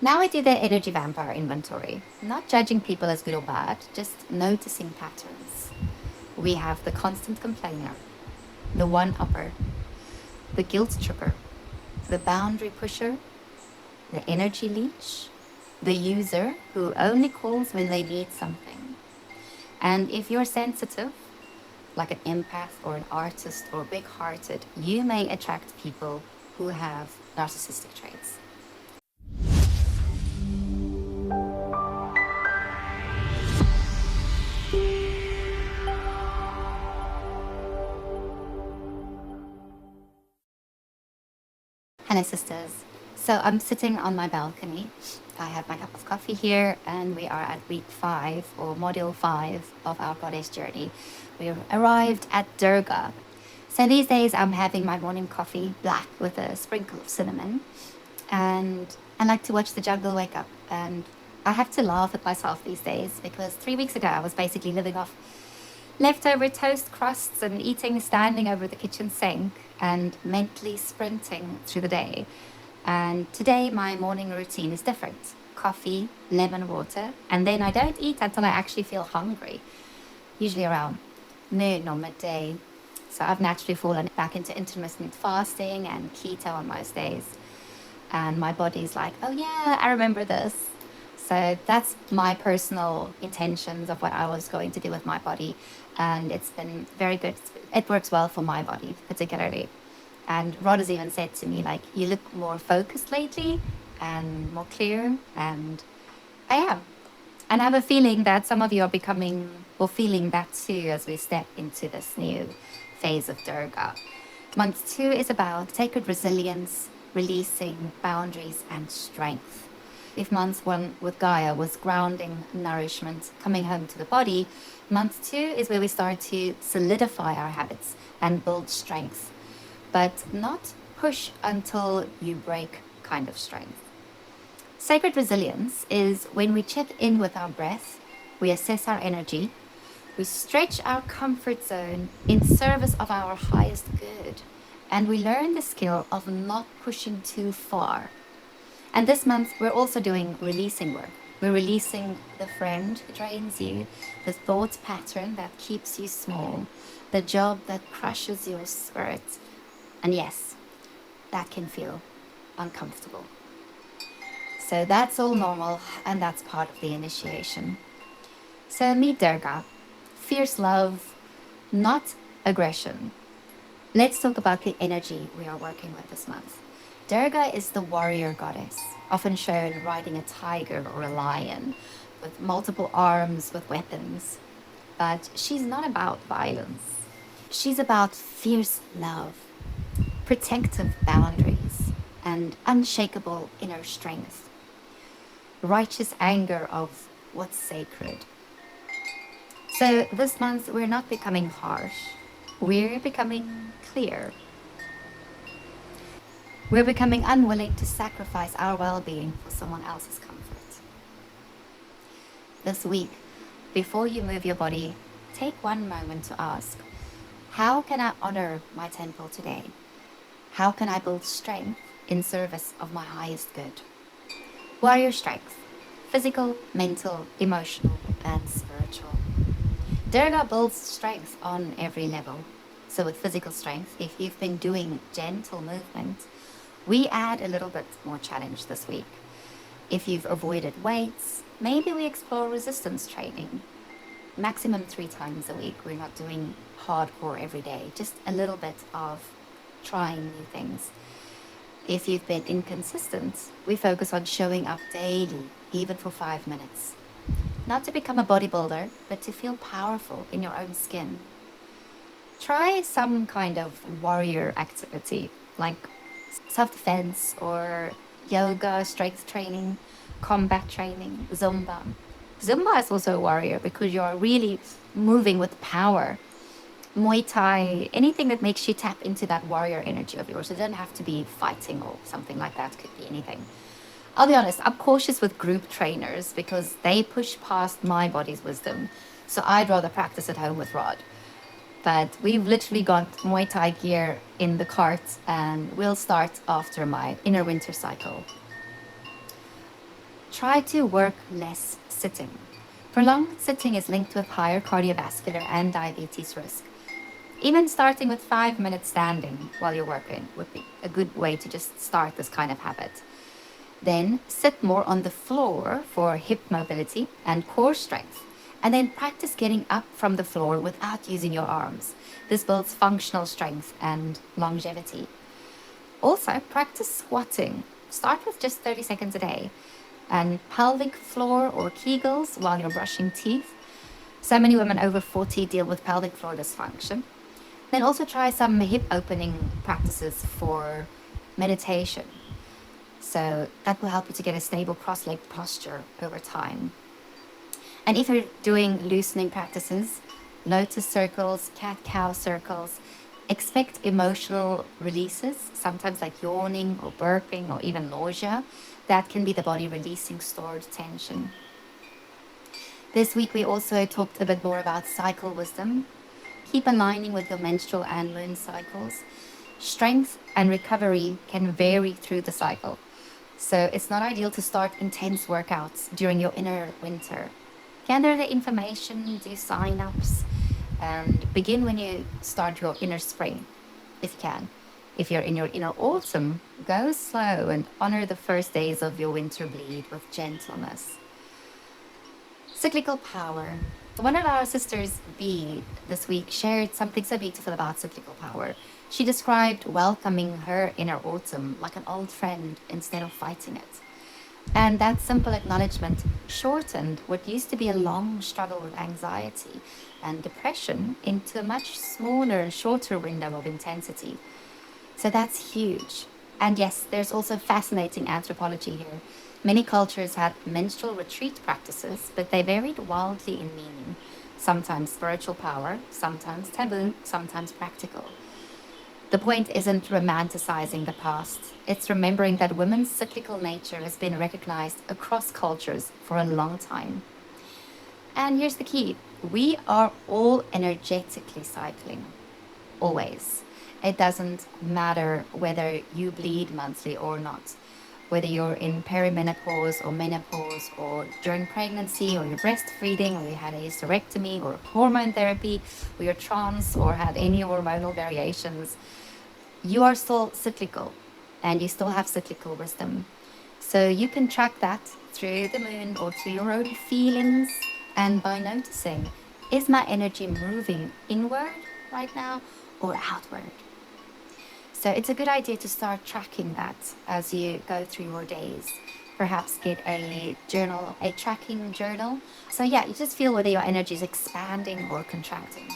Now I do the energy vampire inventory, not judging people as good or bad, just noticing patterns. We have the constant complainer, the one-upper, the guilt tripper, the boundary pusher, the energy leech, the user who only calls when they need something. And if you're sensitive, like an empath or an artist or big hearted, you may attract people who have narcissistic traits. Hello, sisters. So I'm sitting on my balcony. I have my cup of coffee here, and we are at week 5 or module 5 of our goddess journey. We arrived at Durga. So these days I'm having my morning coffee black with a sprinkle of cinnamon, and I like to watch the jungle wake up. And I have to laugh at myself these days because 3 weeks ago I was basically living off leftover toast crusts and eating standing over the kitchen sink and mentally sprinting through the day. And today my morning routine is different. Coffee, lemon water, and then I don't eat until I actually feel hungry, usually around noon or midday. So I've naturally fallen back into intermittent fasting and keto on most days. And my body's like, oh yeah, I remember this. So that's my personal intentions of what I was going to do with my body. And it's been very good. It works well for my body, particularly. And Rod has even said to me, like, you look more focused lately and more clear. And I am. And I have a feeling that some of you are becoming or feeling that too as we step into this new phase of Durga. Month 2 is about sacred resilience, releasing boundaries and strength. If month 1 with Gaia was grounding, nourishment, coming home to the body, month 2 is where we start to solidify our habits and build strength, but not push until you break kind of strength. Sacred resilience is when we check in with our breath, we assess our energy, we stretch our comfort zone in service of our highest good, and we learn the skill of not pushing too far. And this month, we're also doing releasing work. We're releasing the friend who drains you, the thought pattern that keeps you small, the job that crushes your spirit. And yes, that can feel uncomfortable. So that's all normal, and that's part of the initiation. So meet Durga. Fierce love, not aggression. Let's talk about the energy we are working with this month. Durga is the warrior goddess, often shown riding a tiger or a lion, with multiple arms with weapons. But she's not about violence. She's about fierce love, protective boundaries, and unshakable inner strength. Righteous anger of what's sacred. So this month, we're not becoming harsh. We're becoming clear. We're becoming unwilling to sacrifice our well-being for someone else's comfort. This week, before you move your body, take one moment to ask, how can I honor my temple today? How can I build strength in service of my highest good? Warrior strength, physical, mental, emotional, and spiritual. Durga builds strength on every level. So with physical strength, if you've been doing gentle movement, we add a little bit more challenge this week. If you've avoided weights, maybe we explore resistance training. Maximum 3 times a week. We're not doing hardcore every day, just a little bit of trying new things. If you've been inconsistent, we focus on showing up daily, even for 5 minutes. Not to become a bodybuilder, but to feel powerful in your own skin. Try some kind of warrior activity, like self-defense or yoga, strength training, combat training, Zumba. Zumba is also a warrior because you're really moving with power. Muay Thai, anything that makes you tap into that warrior energy of yours. It doesn't have to be fighting or something like that. It could be anything. I'll be honest, I'm cautious with group trainers because they push past my body's wisdom. So I'd rather practice at home with Rod. But we've literally got Muay Thai gear in the cart, and we'll start after my inner winter cycle. try to work less sitting. Prolonged sitting is linked with higher cardiovascular and diabetes risk. Even starting with 5 minutes standing while you're working would be a good way to just start this kind of habit. Then sit more on the floor for hip mobility and core strength. And then practice getting up from the floor without using your arms. This builds functional strength and longevity. Also, practice squatting. Start with just 30 seconds a day. And pelvic floor or Kegels while you're brushing teeth. So many women over 40 deal with pelvic floor dysfunction. Then also try some hip opening practices for meditation. So that will help you to get a stable cross-leg posture over time. And if you're doing loosening practices, lotus circles, cat-cow circles, expect emotional releases, sometimes like yawning or burping or even nausea. That can be the body releasing stored tension. This week we also talked a bit more about cycle wisdom. Keep aligning with your menstrual and moon cycles. Strength and recovery can vary through the cycle. So it's not ideal to start intense workouts during your inner winter. Gather the information, do sign-ups, and begin when you start your inner spring, if you can. If you're in your inner autumn, go slow and honor the first days of your winter bleed with gentleness. Cyclical power. One of our sisters, B, this week shared something so beautiful about cyclical power. She described welcoming her inner autumn like an old friend instead of fighting it. And that simple acknowledgement shortened what used to be a long struggle with anxiety and depression into a much smaller, shorter window of intensity. So that's huge. And yes, there's also fascinating anthropology here. Many cultures had menstrual retreat practices, but they varied wildly in meaning. Sometimes spiritual power, sometimes taboo, sometimes practical. The point isn't romanticizing the past. It's remembering that women's cyclical nature has been recognized across cultures for a long time. And here's the key. We are all energetically cycling. Always. It doesn't matter whether you bleed monthly or not. Whether you're in perimenopause or menopause or during pregnancy or you're breastfeeding or you had a hysterectomy or hormone therapy or you're trans or had any hormonal variations, you are still cyclical and you still have cyclical wisdom. So you can track that through the moon or through your own feelings and by noticing, is my energy moving inward right now or outward? So it's a good idea to start tracking that as you go through your days. Perhaps get a journal, a tracking journal. So yeah, you just feel whether your energy is expanding or contracting.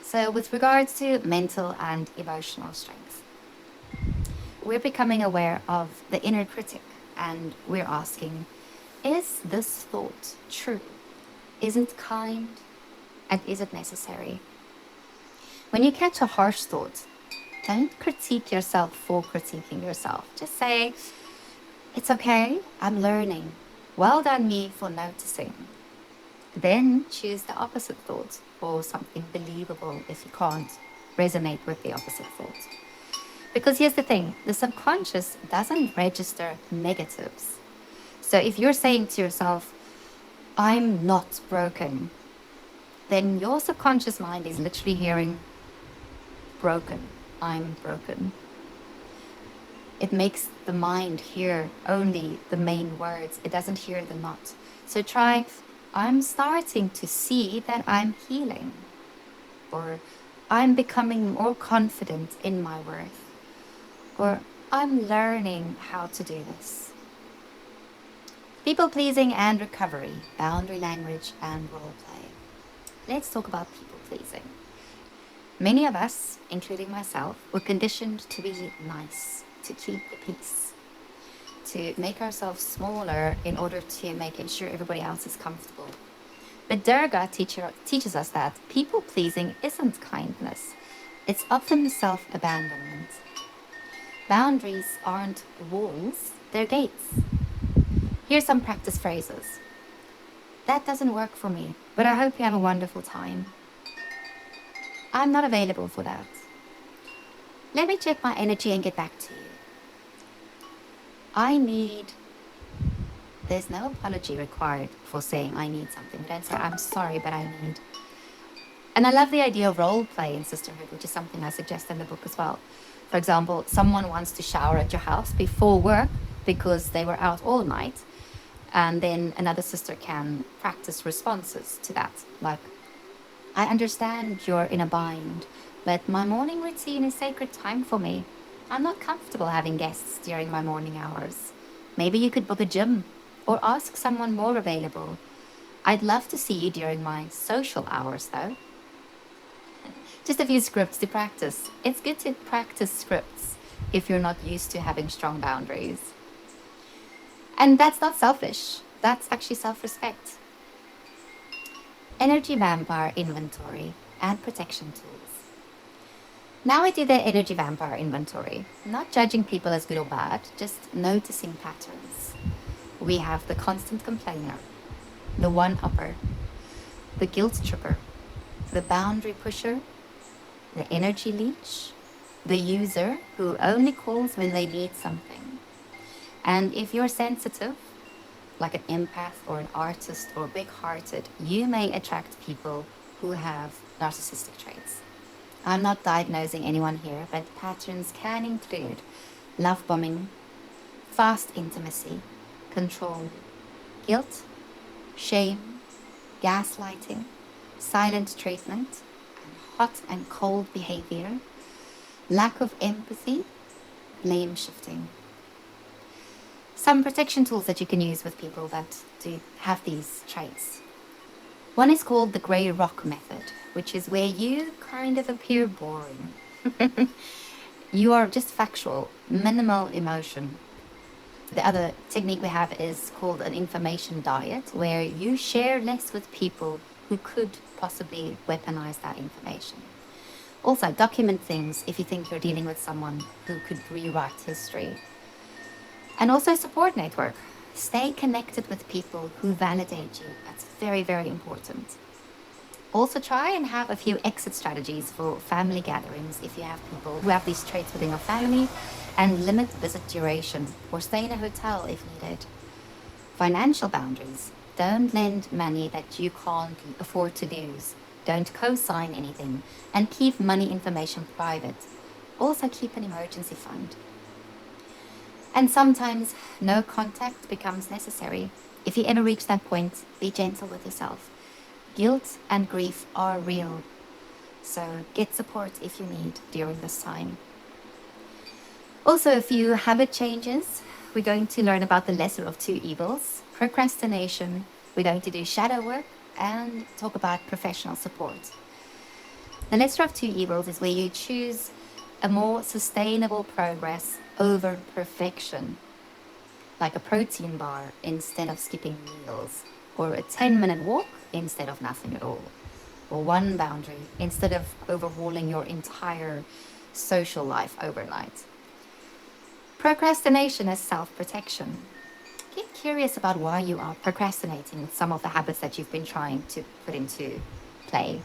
So with regards to mental and emotional strength, we're becoming aware of the inner critic and we're asking, is this thought true? Is it kind? And is it necessary? When you catch a harsh thought, don't critique yourself for critiquing yourself. Just say, it's okay, I'm learning. Well done me for noticing. Then choose the opposite thought or something believable if you can't resonate with the opposite thought. Because here's the thing, the subconscious doesn't register negatives. So if you're saying to yourself, I'm not broken, then your subconscious mind is literally hearing broken. I'm broken. It makes the mind hear only the main words. It doesn't hear the not. So try, I'm starting to see that I'm healing. Or I'm becoming more confident in my worth. Or I'm learning how to do this. People pleasing and recovery, boundary language and role play. Let's talk about people pleasing. Many of us, including myself, were conditioned to be nice, to keep the peace, to make ourselves smaller in order to make sure everybody else is comfortable. But Durga teaches us that people-pleasing isn't kindness. It's often self-abandonment. Boundaries aren't walls, they're gates. Here's some practice phrases. That doesn't work for me, but I hope you have a wonderful time. I'm not available for that. Let me check my energy and get back to you. I need There's no apology required for saying I need something. Don't say I'm sorry, but I need. And I love the idea of role play in sisterhood, which is something I suggest in the book as well. For example, someone wants to shower at your house before work because they were out all night, and then another sister can practice responses to that, like, I understand you're in a bind, but my morning routine is sacred time for me. I'm not comfortable having guests during my morning hours. Maybe you could book a gym or ask someone more available. I'd love to see you during my social hours, though. Just a few scripts to practice. It's good to practice scripts if you're not used to having strong boundaries. And that's not selfish, that's actually self respect. Energy vampire inventory and protection tools. Now I do the energy vampire inventory, not judging people as good or bad, just noticing patterns. We have the constant complainer, the one-upper, the guilt tripper, the boundary pusher, the energy leech, the user who only calls when they need something. And if you're sensitive, like an empath or an artist or big-hearted, you may attract people who have narcissistic traits. I'm not diagnosing anyone here, but patterns can include love bombing, fast intimacy, control, guilt, shame, gaslighting, silent treatment, hot and cold behavior, lack of empathy, blame shifting. Some protection tools that you can use with people that do have these traits. One is called the grey rock method, which is where you kind of appear boring. You are just factual, minimal emotion. The other technique we have is called an information diet, where you share less with people who could possibly weaponize that information. Also, document things if you think you're dealing with someone who could rewrite history. And also support network. Stay connected with people who validate you. That's very, very important. Also try and have a few exit strategies for family gatherings if you have people who have these traits within your family, and limit visit duration or stay in a hotel if needed. Financial boundaries. Don't lend money that you can't afford to lose. Don't co-sign anything, and keep money information private. Also keep an emergency fund. And sometimes no contact becomes necessary. If you ever reach that point, be gentle with yourself. Guilt and grief are real, so get support if you need during this time. Also, a few habit changes. We're going to learn about the lesser of two evils, procrastination. We're going to do shadow work and talk about professional support. The lesser of two evils is where you choose a more sustainable progress over perfection, like a protein bar instead of skipping meals, or a 10-minute walk instead of nothing at all, or one boundary instead of overhauling your entire social life overnight. Procrastination is self-protection. Get curious about why you are procrastinating with some of the habits that you've been trying to put into play.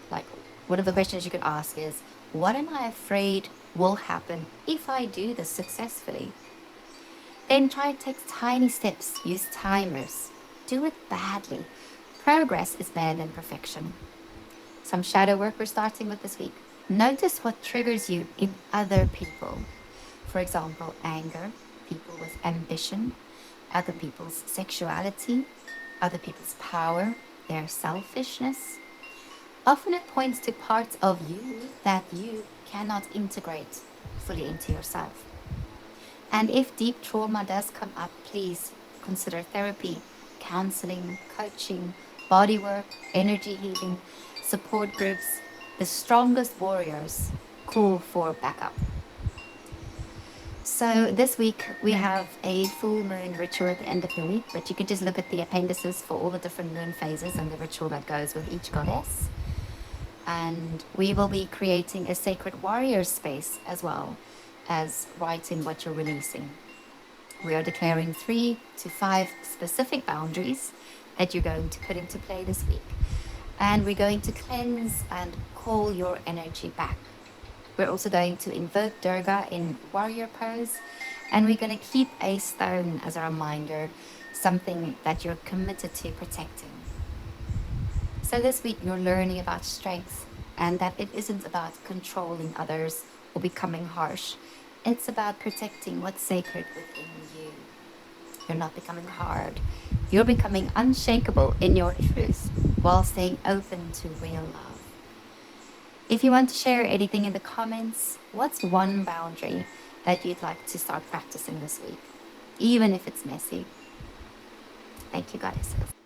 Like, one of the questions you could ask is, what am I afraid will happen if I do this successfully? Then try to take tiny steps, use timers. Do it badly. Progress is better than perfection. Some shadow work we're starting with this week. Notice what triggers you in other people. For example, anger, people with ambition, other people's sexuality, other people's power, their selfishness. Often it points to parts of you that you cannot integrate fully into yourself. And if deep trauma does come up, please consider therapy, counseling, coaching, body work, energy healing, support groups. The strongest warriors call for backup. So this week we have a full moon ritual at the end of the week, but you can just look at the appendices for all the different moon phases and the ritual that goes with each goddess. And we will be creating a sacred warrior space as well as writing what you're releasing. We are declaring 3 to 5 specific boundaries that you're going to put into play this week. And we're going to cleanse and call your energy back. We're also going to invoke Durga in warrior pose And we're going to keep a stone as a reminder, something that you're committed to protecting. So this week you're learning about strength, and that it isn't about controlling others or becoming harsh. It's about protecting what's sacred within you. You're not becoming hard. You're becoming unshakable in your truth while staying open to real love. If you want to share anything in the comments, what's one boundary that you'd like to start practicing this week? Even if it's messy. Thank you, goddesses.